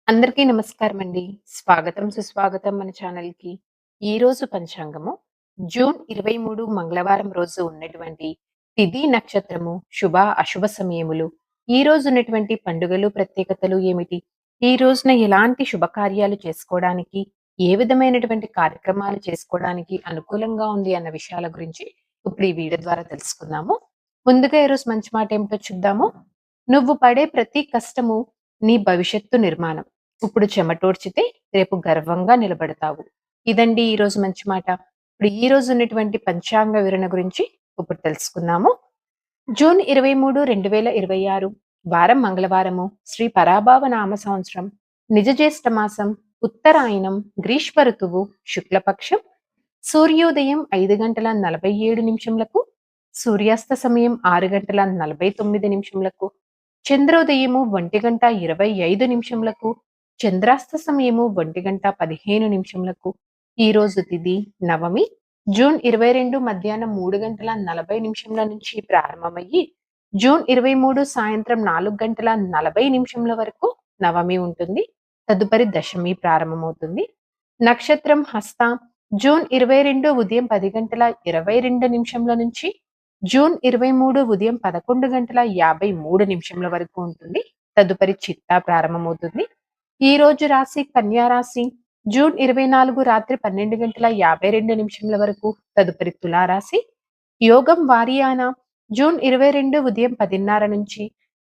అందరికీ నమస్కారం అండి. స్వాగతం, సుస్వాగతం మన ఛానల్‌కి. ఈరోజు పంచాంగము జూన్ 23 మంగళవారం రోజు ఉన్నటువంటి తిథి, నక్షత్రము, శుభ, అశుభ సమయములు, ఈ రోజు ఉన్నటువంటి పండుగలు, ప్రత్యేకతలు ఏమిటి? ఈ రోజున ఎలాంటి శుభకార్యాలు చేసుకోవడానికి, ఏ విధమైనటువంటి కార్యక్రమాలు చేసుకోవడానికి అనుకూలంగా ఉంది అన్న విషయాల గురించి ఇప్పుడు ఈ వీడియో ద్వారా తెలుసుకుందాము. ముందుగా ఈరోజు మంచి మాట ఏమిటో చూద్దాము. నువ్వు పడే ప్రతి కష్టము నీ భవిష్యత్తు నిర్మాణం. ఇప్పుడు చెమటోడ్చితే రేపు గర్వంగా నిలబడతావు. ఇదండి ఈరోజు మంచి మాట. ఇప్పుడు ఈ రోజు ఉన్నటువంటి పంచాంగ వివరణ గురించి ఇప్పుడు తెలుసుకుందాము. జూన్ 23, 2026 వారం మంగళవారము. శ్రీ పరాభావ నామ సంవత్సరం. నిజ జ్యేష్ఠ మాసం. ఉత్తరాయణం. గ్రీష్మ ఋతువు. శుక్లపక్షం. సూర్యోదయం 5 గంటల 47 నిమిషములకు, సూర్యాస్త సమయం 6 గంటల 49 నిమిషములకు, చంద్రోదయము 1 గంట 25 నిమిషములకు, చంద్రాస్త సమయము 1 గంట 15 నిమిషములకు. ఈ రోజు తిథి నవమి. జూన్ 22 మధ్యాహ్నం 3 గంటల 40 నిమిషముల నుంచి ప్రారంభమయ్యి జూన్ 23 సాయంత్రం 4 గంటల 40 నిమిషముల వరకు నవమి ఉంటుంది. తదుపరి దశమి ప్రారంభమవుతుంది. నక్షత్రం హస్త. జూన్ 22 ఉదయం 10 గంటల 22 నిమిషముల నుంచి జూన్ 23 ఉదయం 11 గంటల 53 నిమిషముల వరకు ఉంటుంది. తదుపరి చిత్తా ప్రారంభమవుతుంది. ఈ రోజు రాశి కన్యా రాశి. జూన్ 24 రాత్రి 12 గంటల 52 నిమిషముల వరకు. తదుపరి తులారాశి. యోగం వారియానా. జూన్ 22 ఉదయం 10:30 నుంచి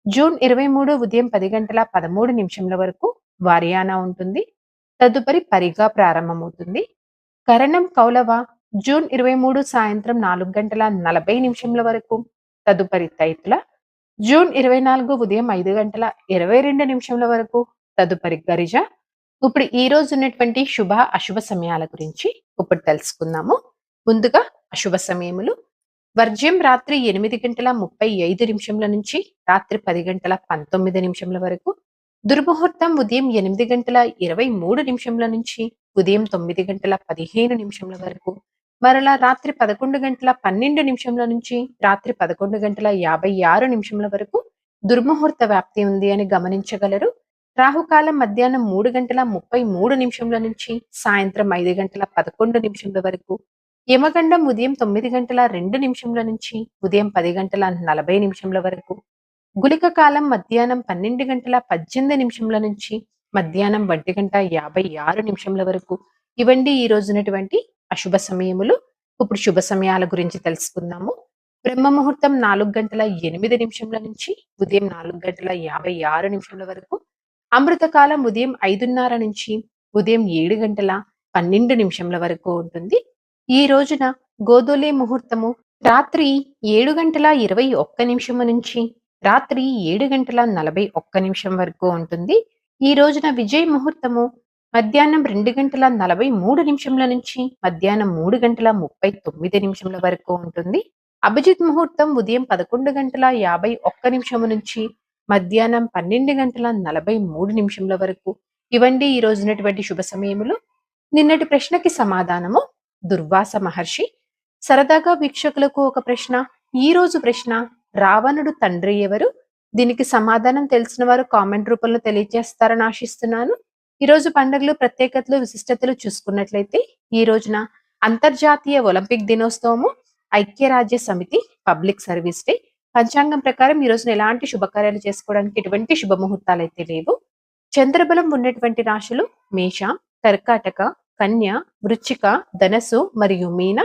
జూన్ 23 ఉదయం 10 గంటల 13 నిమిషముల వరకు వారియానా ఉంటుంది. తదుపరి పరిగా ప్రారంభమవుతుంది. కరణం కౌలవ. జూన్ 23 సాయంత్రం 4 గంటల 40 నిమిషముల వరకు. తదుపరి తైతుల. జూన్ 24 ఉదయం 5 గంటల 22 నిమిషముల వరకు. తదుపరి గరిజ. ఇప్పుడు ఈ రోజు ఉన్నటువంటి శుభ, అశుభ సమయాల గురించి ఇప్పుడు తెలుసుకుందాము. ముందుగా అశుభ సమయములు. వర్జ్యం రాత్రి 8 గంటల 35 నిమిషముల నుంచి రాత్రి 10 గంటల 19 నిమిషముల వరకు. దుర్ముహూర్తం ఉదయం 8 గంటల 23 నిమిషముల నుంచి ఉదయం 9 గంటల 15 నిమిషముల వరకు. మరలా రాత్రి 11 గంటల 12 నిమిషముల నుంచి రాత్రి 11 గంటల 56 నిమిషముల వరకు దుర్ముహూర్త వ్యాప్తి ఉంది అని గమనించగలరు. రాహుకాలం మధ్యాహ్నం 3 గంటల 33 నిమిషముల నుంచి సాయంత్రం 5 గంటల 11 నిమిషముల వరకు. యమగండం ఉదయం 9 గంటల 2 నిమిషముల నుంచి ఉదయం 10 గంటల 40 నిమిషముల వరకు. గుళిక కాలం మధ్యాహ్నం 12 గంటల 18 నిమిషముల నుంచి మధ్యాహ్నం 1 గంట 56 నిమిషముల వరకు. ఇవండి ఈ రోజునటువంటి అశుభ సమయములు. ఇప్పుడు శుభ సమయాల గురించి తెలుసుకుందాము. బ్రహ్మ ముహూర్తం 4 గంటల 8 నిమిషముల నుంచి ఉదయం 4 గంటల 56 నిమిషముల వరకు. అమృతకాలం ఉదయం 5:30 నుంచి ఉదయం 7 గంటల 12 నిమిషముల వరకు ఉంటుంది. ఈ రోజున గోధూలి ముహూర్తము రాత్రి 7 గంటల 21 నిమిషము నుంచి రాత్రి 7 గంటల 41 నిమిషం వరకు ఉంటుంది. ఈ రోజున విజయ ముహూర్తము మధ్యాహ్నం 2 గంటల 43 నిమిషముల నుంచి మధ్యాహ్నం 3 గంటల 39 నిమిషముల వరకు ఉంటుంది. అభిజిత్ ముహూర్తం ఉదయం 11 గంటల 51 నిమిషము నుంచి మధ్యాహ్నం 12 గంటల 43 నిమిషముల వరకు. ఇవండి ఈ రోజునటువంటి శుభ సమయములు. నిన్నటి ప్రశ్నకి సమాధానము దుర్వాస మహర్షి. సరదాగా వీక్షకులకు ఒక ప్రశ్న. ఈ రోజు ప్రశ్న, రావణుడు తండ్రి ఎవరు? దీనికి సమాధానం తెలిసిన వారు కామెంట్ రూపంలో తెలియజేస్తారని ఆశిస్తున్నాను. ఈ రోజు పండుగలు, ప్రత్యేకతలు, విశిష్టతలు చూసుకున్నట్లయితే ఈ రోజున అంతర్జాతీయ ఒలింపిక్ దినోత్సవము, ఐక్యరాజ్య సమితి పబ్లిక్ సర్వీస్ డే. పంచాంగం ప్రకారం ఈ రోజున ఎలాంటి శుభకార్యాలు చేసుకోవడానికి ఎటువంటి శుభముహూర్తాలు అయితే లేవు. చంద్రబలం ఉన్నటువంటి రాశులు మేష, కర్కాటక, కన్య, వృశ్చిక, ధనస్సు మరియు మీన.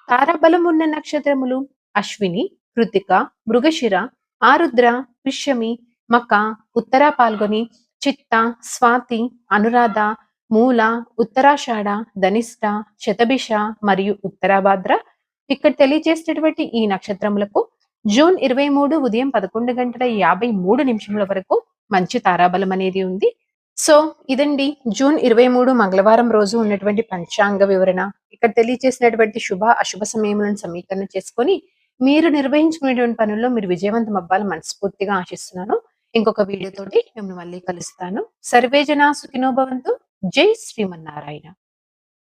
తారాబలం ఉన్న నక్షత్రములు అశ్విని, కృతిక, మృగశిర, ఆరుద్ర, పుష్యమి, మక, ఉత్తర పాల్గొని, చిత్త, స్వాతి, అనురాధ, మూల, ఉత్తరాషాఢ, ధనిష్ట, శతభిష మరియు ఉత్తరాభాద్ర. ఇక్కడ తెలియజేసినటువంటి ఈ నక్షత్రములకు జూన్ 23 ఉదయం 11 గంటల 53 నిమిషముల వరకు మంచి తారాబలం అనేది ఉంది. సో ఇదండి జూన్ 23 మంగళవారం రోజు ఉన్నటువంటి పంచాంగ వివరణ. ఇక్కడ తెలియజేసినటువంటి శుభ, అశుభ సమయములను సమీకరణ చేసుకొని మీరు నిర్వహించుకునేటువంటి పనుల్లో మీరు విజయవంతం అవ్వాలని మనస్ఫూర్తిగా ఆశిస్తున్నాను. ఇంకొక వీడియో తోటి మిమ్మల్ని మళ్ళీ కలుస్తాను. సర్వే జనా సుఖినో భవంతు. జై శ్రీమన్నారాయణ.